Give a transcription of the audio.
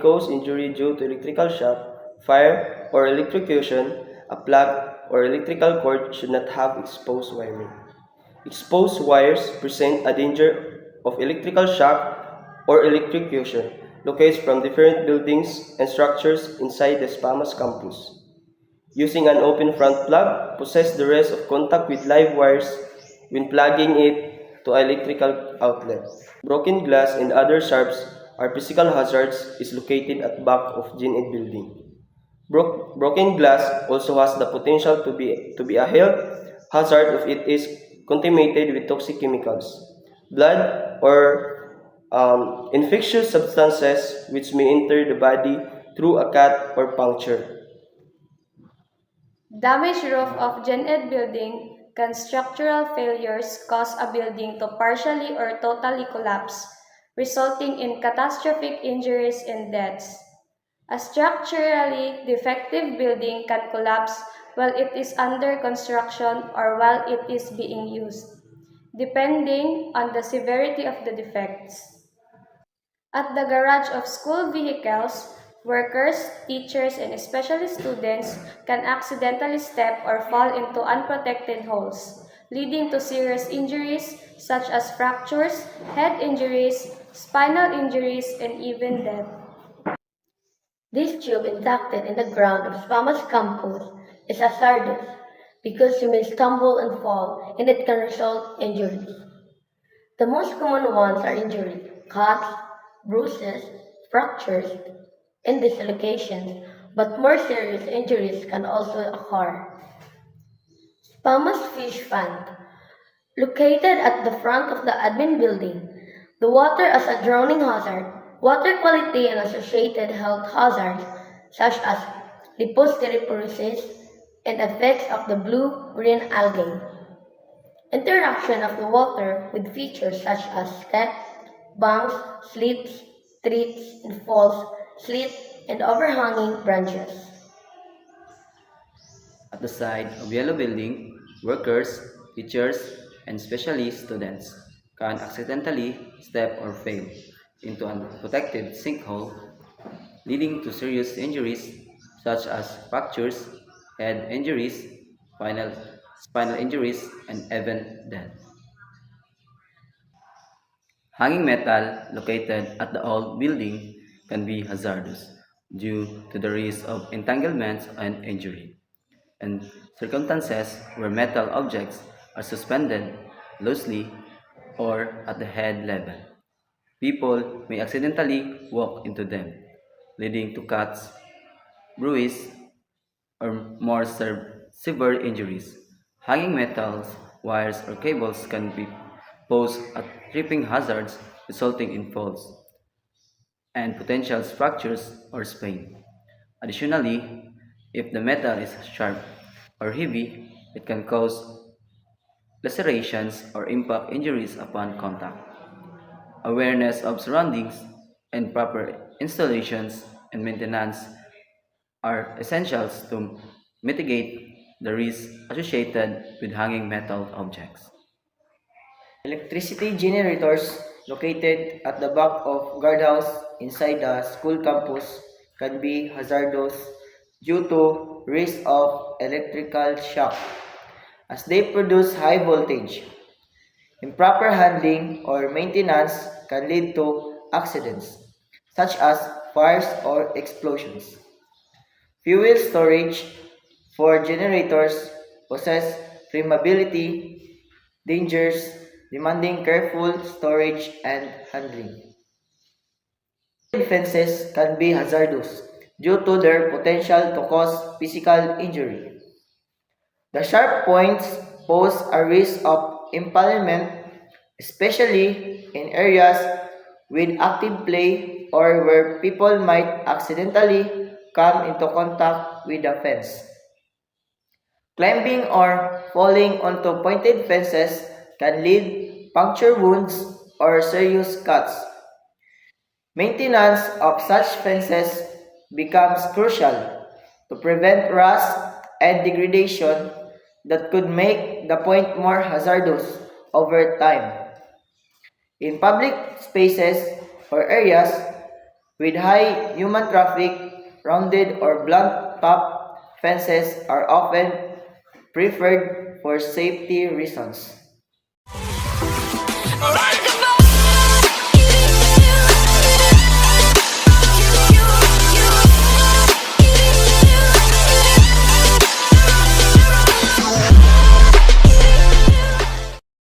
cause injury due to electrical shock, fire, or electrocution, a plug or electrical cord should not have exposed wiring. Exposed wires present a danger of electrical shock or electrocution located from different buildings and structures inside the SPAMAS campus. Using an open front plug, possess the risk of contact with live wires when plugging it to an electrical outlet. Broken glass and other sharps or physical hazards is located at back of Gen Ed building. Broken glass also has the potential to be a health hazard if it is contaminated with toxic chemicals, blood, or infectious substances which may enter the body through a cut or puncture. Damaged roof of Gen Ed building can structural failures cause a building to partially or totally collapse, resulting in catastrophic injuries and deaths. A structurally defective building can collapse while it is under construction or while it is being used, depending on the severity of the defects. At the garage of school vehicles, workers, teachers, and especially students can accidentally step or fall into unprotected holes, leading to serious injuries such as fractures, head injuries, spinal injuries, and even death. This tube inducted in the ground of Spamas campus is hazardous because you may stumble and fall and it can result in injuries. The most common ones are injuries, cuts, bruises, fractures, and dislocations, but more serious injuries can also occur. Spamas Fish Fund, located at the front of the admin building, the water as a drowning hazard, water quality and associated health hazards such as leptospirosis and effects of the blue-green algae. Interaction of the water with features such as step, banks, slips, streets, and falls, slit, and overhanging branches. At the side of yellow building, workers, teachers, and specially students can accidentally step or fail into an unprotected sinkhole, leading to serious injuries such as fractures, head injuries, spinal, spinal injuries, and even death. Hanging metal located at the old building can be hazardous due to the risk of entanglements and injury, and circumstances where metal objects are suspended loosely or at the head level. People may accidentally walk into them, leading to cuts, bruises, or more severe injuries. Hanging metals, wires, or cables can be pose a tripping hazards resulting in falls and potential fractures or sprain. Additionally, if the metal is sharp or heavy, it can cause lacerations or impact injuries upon contact. Awareness of surroundings and proper installations and maintenance are essentials to mitigate the risks associated with hanging metal objects. Electricity generators located at the back of guardhouse inside the school campus can be hazardous due to risk of electrical shock as they produce high voltage. Improper handling or maintenance can lead to accidents such as fires or explosions. Fuel storage for generators possess flammability dangers demanding careful storage and handling. Fences can be hazardous due to their potential to cause physical injury. The sharp points pose a risk of impalement, especially in areas with active play or where people might accidentally come into contact with the fence. Climbing or falling onto pointed fences can lead puncture wounds or serious cuts. Maintenance of such fences becomes crucial to prevent rust and degradation that could make the point more hazardous over time. In public spaces or areas with high human traffic, rounded or blunt top fences are often preferred for safety reasons. Right.